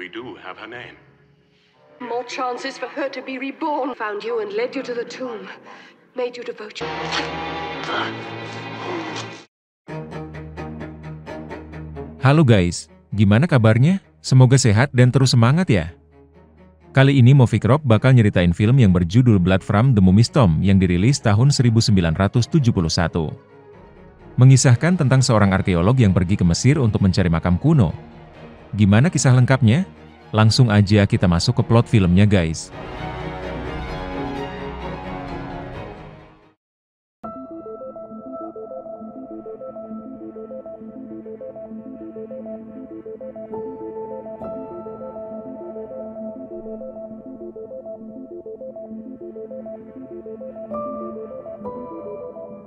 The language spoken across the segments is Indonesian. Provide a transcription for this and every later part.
We do have her name. More chances for her to be reborn. Found you and led you to the tomb. Made you devote your... Halo guys, gimana kabarnya? Semoga sehat dan terus semangat ya. Kali ini Movie Crop bakal nyeritain film yang berjudul Blood from the Mummy's Tomb yang dirilis tahun 1971. Mengisahkan tentang seorang arkeolog yang pergi ke Mesir untuk mencari makam kuno. Gimana kisah lengkapnya? Langsung aja kita masuk ke plot filmnya guys.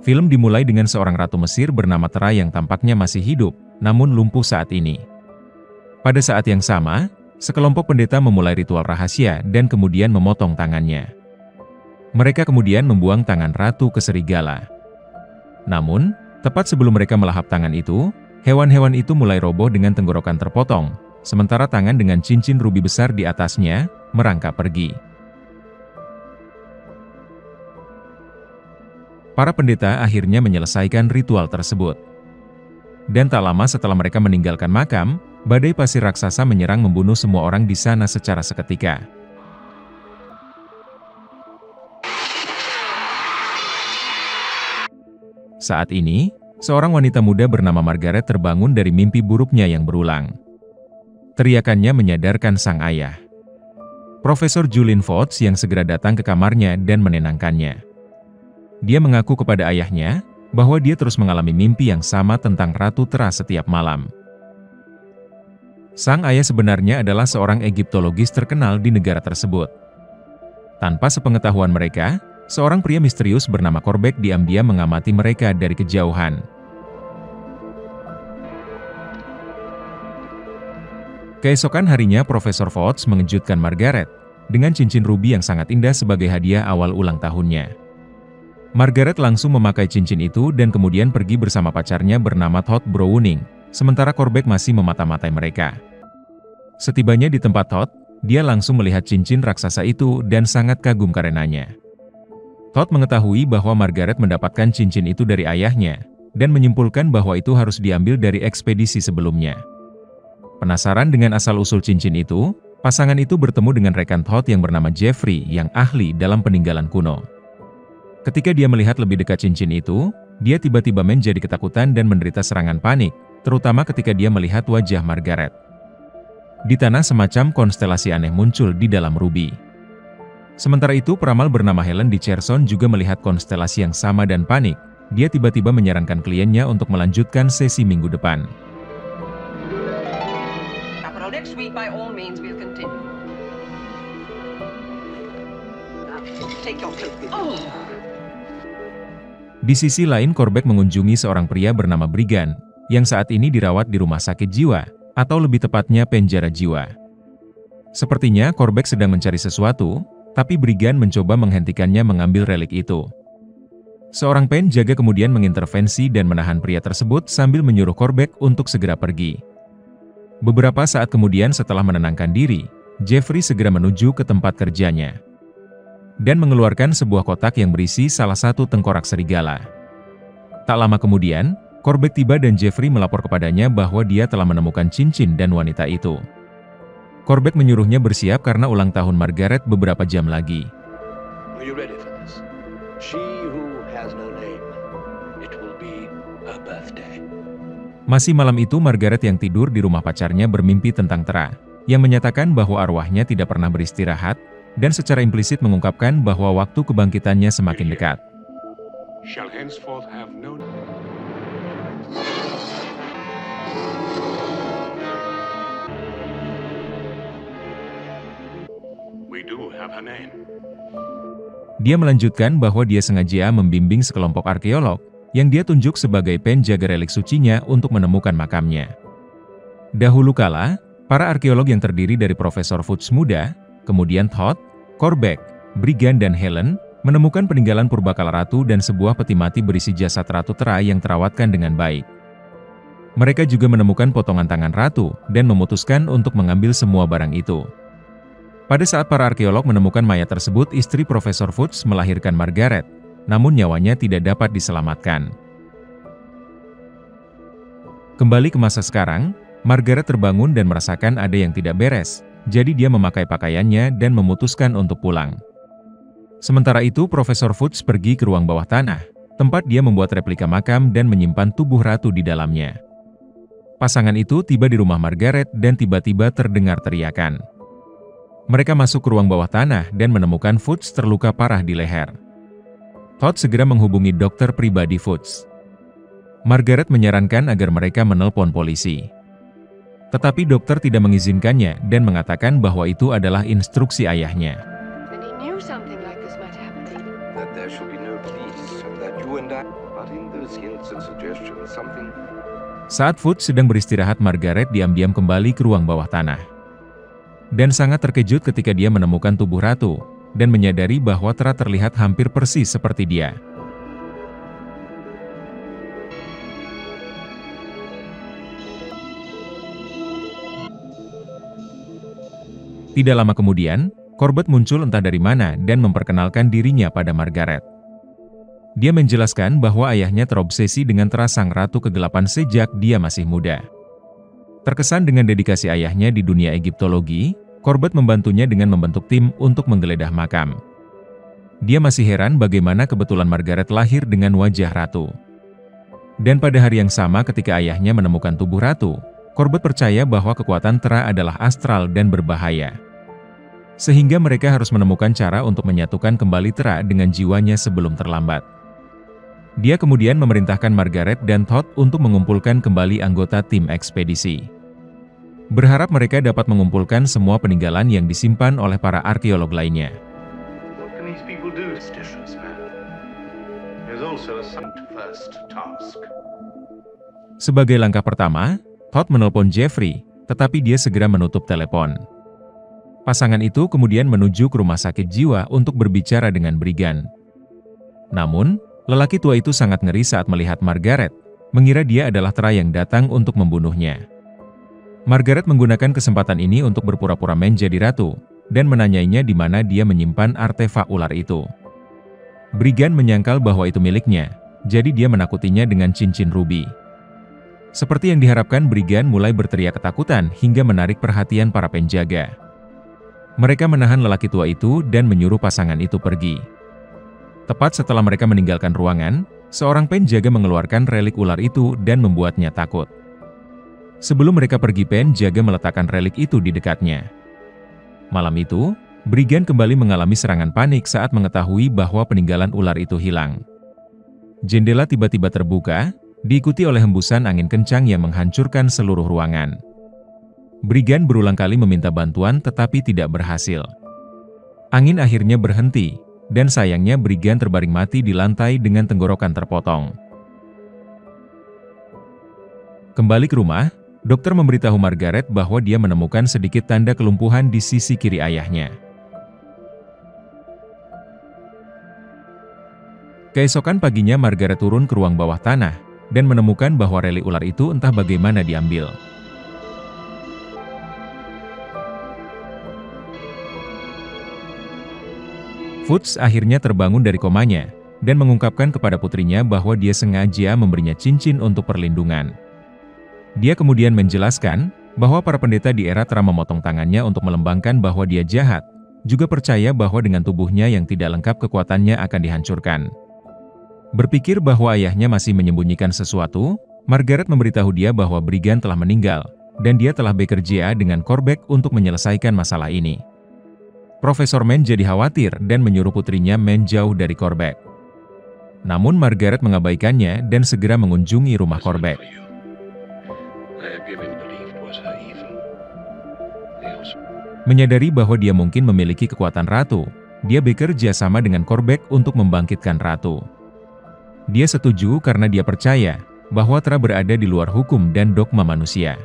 Film dimulai dengan seorang ratu Mesir bernama Tera yang tampaknya masih hidup, namun lumpuh saat ini. Pada saat yang sama, sekelompok pendeta memulai ritual rahasia dan kemudian memotong tangannya. Mereka kemudian membuang tangan ratu ke serigala. Namun, tepat sebelum mereka melahap tangan itu, hewan-hewan itu mulai roboh dengan tenggorokan terpotong, sementara tangan dengan cincin rubi besar di atasnya merangkak pergi. Para pendeta akhirnya menyelesaikan ritual tersebut. Dan tak lama setelah mereka meninggalkan makam, badai pasir raksasa menyerang membunuh semua orang di sana secara seketika. Saat ini, seorang wanita muda bernama Margaret terbangun dari mimpi buruknya yang berulang. Teriakannya menyadarkan sang ayah, Profesor Julian Fox, yang segera datang ke kamarnya dan menenangkannya. Dia mengaku kepada ayahnya bahwa dia terus mengalami mimpi yang sama tentang Ratu Tera setiap malam. Sang ayah sebenarnya adalah seorang Egiptologis terkenal di negara tersebut. Tanpa sepengetahuan mereka, seorang pria misterius bernama Corbett diam-diam mengamati mereka dari kejauhan. Keesokan harinya Profesor Fox mengejutkan Margaret dengan cincin rubi yang sangat indah sebagai hadiah awal ulang tahunnya. Margaret langsung memakai cincin itu dan kemudian pergi bersama pacarnya bernama Todd Browning, sementara Corbett masih memata-matai mereka. Setibanya di tempat Todd, dia langsung melihat cincin raksasa itu dan sangat kagum karenanya. Todd mengetahui bahwa Margaret mendapatkan cincin itu dari ayahnya, dan menyimpulkan bahwa itu harus diambil dari ekspedisi sebelumnya. Penasaran dengan asal-usul cincin itu, pasangan itu bertemu dengan rekan Todd yang bernama Jeffrey yang ahli dalam peninggalan kuno. Ketika dia melihat lebih dekat cincin itu, dia tiba-tiba menjadi ketakutan dan menderita serangan panik, terutama ketika dia melihat wajah Margaret. Di tanah semacam konstelasi aneh muncul di dalam rubi. Sementara itu peramal bernama Helen di Cherson juga melihat konstelasi yang sama dan panik. Dia tiba-tiba menyarankan kliennya untuk melanjutkan sesi minggu depan. Next week, by all means, we'll continue. Now, take your coat. Oh. Di sisi lain Corbett mengunjungi seorang pria bernama Brigand, yang saat ini dirawat di rumah sakit jiwa, atau lebih tepatnya penjara jiwa. Sepertinya Corbett sedang mencari sesuatu, tapi Brigand mencoba menghentikannya mengambil relik itu. Seorang penjaga kemudian mengintervensi dan menahan pria tersebut sambil menyuruh Corbett untuk segera pergi. Beberapa saat kemudian setelah menenangkan diri, Jeffrey segera menuju ke tempat kerjanya dan mengeluarkan sebuah kotak yang berisi salah satu tengkorak serigala. Tak lama kemudian, Corbett tiba dan Jeffrey melapor kepadanya bahwa dia telah menemukan cincin dan wanita itu. Corbett menyuruhnya bersiap karena ulang tahun Margaret beberapa jam lagi. Are you ready for this? She who has no name. It will be her birthday. Masih malam itu Margaret yang tidur di rumah pacarnya bermimpi tentang Tera, yang menyatakan bahwa arwahnya tidak pernah beristirahat, dan secara implisit mengungkapkan bahwa waktu kebangkitannya semakin dekat. Shall henceforth have no name. We do have her name. Dia melanjutkan bahwa dia sengaja membimbing sekelompok arkeolog, yang dia tunjuk sebagai penjaga relik sucinya untuk menemukan makamnya. Dahulu kala, para arkeolog yang terdiri dari Profesor Fox muda, kemudian Todd, Corbett, Brigand dan Helen, menemukan peninggalan purbakala ratu dan sebuah peti mati berisi jasad Ratu Tera yang terawatkan dengan baik. Mereka juga menemukan potongan tangan ratu dan memutuskan untuk mengambil semua barang itu. Pada saat para arkeolog menemukan mayat tersebut, istri Profesor Fudge melahirkan Margaret, namun nyawanya tidak dapat diselamatkan. Kembali ke masa sekarang, Margaret terbangun dan merasakan ada yang tidak beres, jadi dia memakai pakaiannya dan memutuskan untuk pulang. Sementara itu, Profesor Fudge pergi ke ruang bawah tanah, tempat dia membuat replika makam dan menyimpan tubuh ratu di dalamnya. Pasangan itu tiba di rumah Margaret dan tiba-tiba terdengar teriakan. Mereka masuk ke ruang bawah tanah dan menemukan Fudge terluka parah di leher. Todd segera menghubungi dokter pribadi Fudge. Margaret menyarankan agar mereka menelpon polisi. Tetapi dokter tidak mengizinkannya dan mengatakan bahwa itu adalah instruksi ayahnya. Saat Fudge sedang beristirahat, Margaret diam-diam kembali ke ruang bawah tanah. Dan sangat terkejut ketika dia menemukan tubuh ratu, dan menyadari bahwa Tra terlihat hampir persis seperti dia. Tidak lama kemudian, Corbett muncul entah dari mana dan memperkenalkan dirinya pada Margaret. Dia menjelaskan bahwa ayahnya terobsesi dengan Tra sang ratu kegelapan sejak dia masih muda. Terkesan dengan dedikasi ayahnya di dunia Egiptologi, Corbett membantunya dengan membentuk tim untuk menggeledah makam. Dia masih heran bagaimana kebetulan Margaret lahir dengan wajah ratu. Dan pada hari yang sama ketika ayahnya menemukan tubuh ratu, Corbett percaya bahwa kekuatan Tra adalah astral dan berbahaya. Sehingga mereka harus menemukan cara untuk menyatukan kembali Tra dengan jiwanya sebelum terlambat. Dia kemudian memerintahkan Margaret dan Todd untuk mengumpulkan kembali anggota tim ekspedisi. Berharap mereka dapat mengumpulkan semua peninggalan yang disimpan oleh para arkeolog lainnya. Sebagai langkah pertama, Todd menelpon Jeffrey, tetapi dia segera menutup telepon. Pasangan itu kemudian menuju ke rumah sakit jiwa untuk berbicara dengan Brigand. Namun, lelaki tua itu sangat ngeri saat melihat Margaret, mengira dia adalah Tra yang datang untuk membunuhnya. Margaret menggunakan kesempatan ini untuk berpura-pura menjadi ratu, dan menanyainya di mana dia menyimpan artefak ular itu. Brigand menyangkal bahwa itu miliknya, jadi dia menakutinya dengan cincin ruby. Seperti yang diharapkan, Brigand mulai berteriak ketakutan hingga menarik perhatian para penjaga. Mereka menahan lelaki tua itu dan menyuruh pasangan itu pergi. Tepat setelah mereka meninggalkan ruangan, seorang penjaga mengeluarkan relik ular itu dan membuatnya takut. Sebelum mereka pergi, penjaga meletakkan relik itu di dekatnya. Malam itu, Brigand kembali mengalami serangan panik saat mengetahui bahwa peninggalan ular itu hilang. Jendela tiba-tiba terbuka, diikuti oleh hembusan angin kencang yang menghancurkan seluruh ruangan. Brigand berulang kali meminta bantuan tetapi tidak berhasil. Angin akhirnya berhenti, dan sayangnya Brigand terbaring mati di lantai dengan tenggorokan terpotong. Kembali ke rumah, dokter memberitahu Margaret bahwa dia menemukan sedikit tanda kelumpuhan di sisi kiri ayahnya. Keesokan paginya Margaret turun ke ruang bawah tanah, dan menemukan bahwa relik ular itu entah bagaimana diambil. Fudge akhirnya terbangun dari komanya, dan mengungkapkan kepada putrinya bahwa dia sengaja memberinya cincin untuk perlindungan. Dia kemudian menjelaskan bahwa para pendeta di era Tra memotong tangannya untuk melembangkan bahwa dia jahat, juga percaya bahwa dengan tubuhnya yang tidak lengkap kekuatannya akan dihancurkan. Berpikir bahwa ayahnya masih menyembunyikan sesuatu, Margaret memberitahu dia bahwa Brigand telah meninggal, dan dia telah bekerja dengan Corbett untuk menyelesaikan masalah ini. Profesor Mann jadi khawatir dan menyuruh putrinya menjauh dari Corbett. Namun Margaret mengabaikannya dan segera mengunjungi rumah Corbett. Menyadari bahwa dia mungkin memiliki kekuatan ratu, dia bekerja sama dengan Corbett untuk membangkitkan ratu. Dia setuju karena dia percaya bahwa Tra berada di luar hukum dan dogma manusia.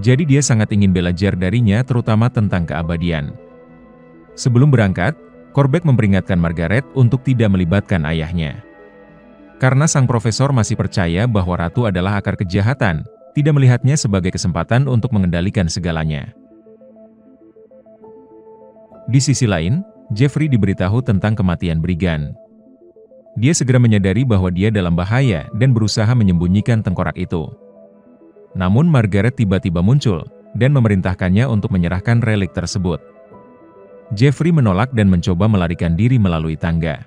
Jadi dia sangat ingin belajar darinya, terutama tentang keabadian. Sebelum berangkat, Corbett memperingatkan Margaret untuk tidak melibatkan ayahnya. Karena sang profesor masih percaya bahwa ratu adalah akar kejahatan, tidak melihatnya sebagai kesempatan untuk mengendalikan segalanya. Di sisi lain, Jeffrey diberitahu tentang kematian Brigand. Dia segera menyadari bahwa dia dalam bahaya dan berusaha menyembunyikan tengkorak itu. Namun Margaret tiba-tiba muncul dan memerintahkannya untuk menyerahkan relik tersebut. Jeffrey menolak dan mencoba melarikan diri melalui tangga.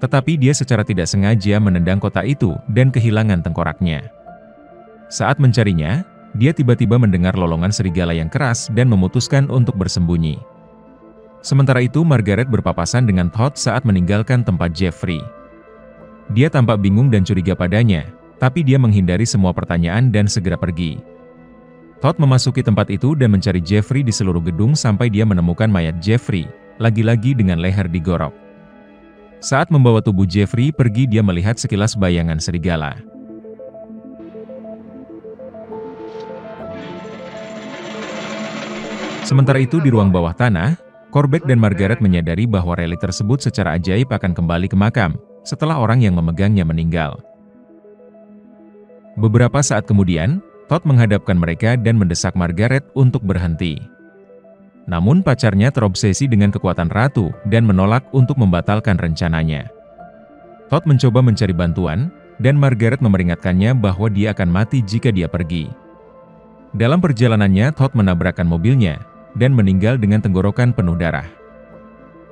Tetapi dia secara tidak sengaja menendang kotak itu dan kehilangan tengkoraknya. Saat mencarinya, dia tiba-tiba mendengar lolongan serigala yang keras dan memutuskan untuk bersembunyi. Sementara itu Margaret berpapasan dengan Todd saat meninggalkan tempat Jeffrey. Dia tampak bingung dan curiga padanya, tapi dia menghindari semua pertanyaan dan segera pergi. Todd memasuki tempat itu dan mencari Jeffrey di seluruh gedung sampai dia menemukan mayat Jeffrey, lagi-lagi dengan leher digorok. Saat membawa tubuh Jeffrey pergi, dia melihat sekilas bayangan serigala. Sementara itu di ruang bawah tanah, Corbett dan Margaret menyadari bahwa relik tersebut secara ajaib akan kembali ke makam, setelah orang yang memegangnya meninggal. Beberapa saat kemudian, Todd menghadapkan mereka dan mendesak Margaret untuk berhenti. Namun pacarnya terobsesi dengan kekuatan ratu dan menolak untuk membatalkan rencananya. Todd mencoba mencari bantuan, dan Margaret memperingatkannya bahwa dia akan mati jika dia pergi. Dalam perjalanannya Todd menabrakkan mobilnya, dan meninggal dengan tenggorokan penuh darah.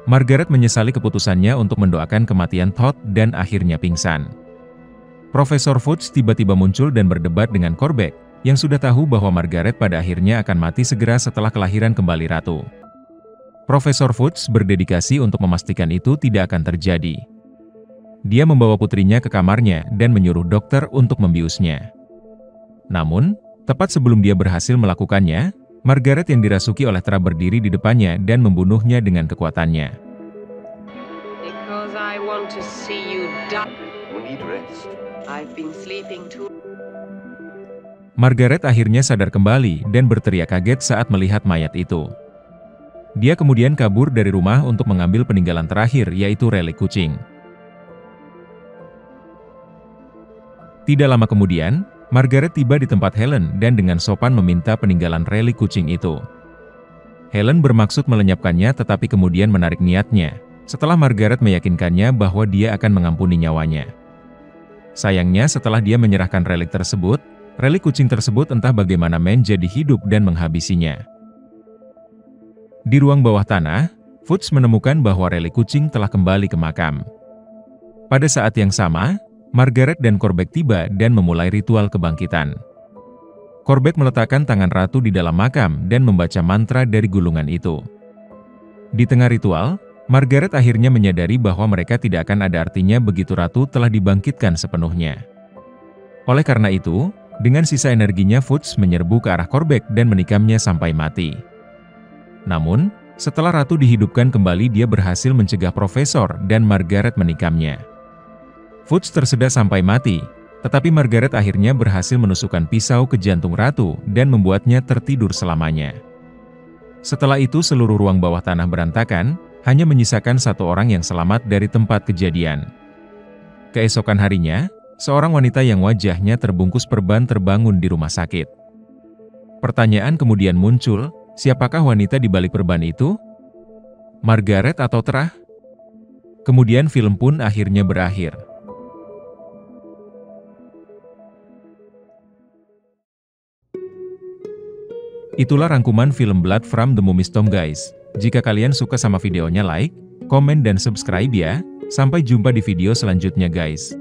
Margaret menyesali keputusannya untuk mendoakan kematian Todd dan akhirnya pingsan. Profesor Fudge tiba-tiba muncul dan berdebat dengan Corbett, yang sudah tahu bahwa Margaret pada akhirnya akan mati segera setelah kelahiran kembali ratu. Profesor Fudge berdedikasi untuk memastikan itu tidak akan terjadi. Dia membawa putrinya ke kamarnya dan menyuruh dokter untuk membiusnya. Namun, tepat sebelum dia berhasil melakukannya, Margaret yang dirasuki oleh Tra berdiri di depannya dan membunuhnya dengan kekuatannya. Because I want to see you die. You need rest. I've been sleeping too. Margaret akhirnya sadar kembali dan berteriak kaget saat melihat mayat itu. Dia kemudian kabur dari rumah untuk mengambil peninggalan terakhir, yaitu relik kucing. Tidak lama kemudian, Margaret tiba di tempat Helen dan dengan sopan meminta peninggalan relik kucing itu. Helen bermaksud melenyapkannya tetapi kemudian menarik niatnya, setelah Margaret meyakinkannya bahwa dia akan mengampuni nyawanya. Sayangnya setelah dia menyerahkan relik tersebut, relik kucing tersebut entah bagaimana menjadi hidup dan menghabisinya. Di ruang bawah tanah, Fudge menemukan bahwa relik kucing telah kembali ke makam. Pada saat yang sama, Margaret dan Corbett tiba dan memulai ritual kebangkitan. Corbett meletakkan tangan ratu di dalam makam dan membaca mantra dari gulungan itu. Di tengah ritual, Margaret akhirnya menyadari bahwa mereka tidak akan ada artinya begitu ratu telah dibangkitkan sepenuhnya. Oleh karena itu, dengan sisa energinya Fudge menyerbu ke arah Corbett dan menikamnya sampai mati. Namun, setelah ratu dihidupkan kembali dia berhasil mencegah Profesor dan Margaret menikamnya. Fudge tersedak sampai mati, tetapi Margaret akhirnya berhasil menusukkan pisau ke jantung ratu dan membuatnya tertidur selamanya. Setelah itu seluruh ruang bawah tanah berantakan, hanya menyisakan satu orang yang selamat dari tempat kejadian. Keesokan harinya, seorang wanita yang wajahnya terbungkus perban terbangun di rumah sakit. Pertanyaan kemudian muncul, siapakah wanita di balik perban itu? Margaret atau Tra? Kemudian film pun akhirnya berakhir. Itulah rangkuman film Blood from the Mummy's Tomb guys. Jika kalian suka sama videonya like, komen dan subscribe ya. Sampai jumpa di video selanjutnya guys.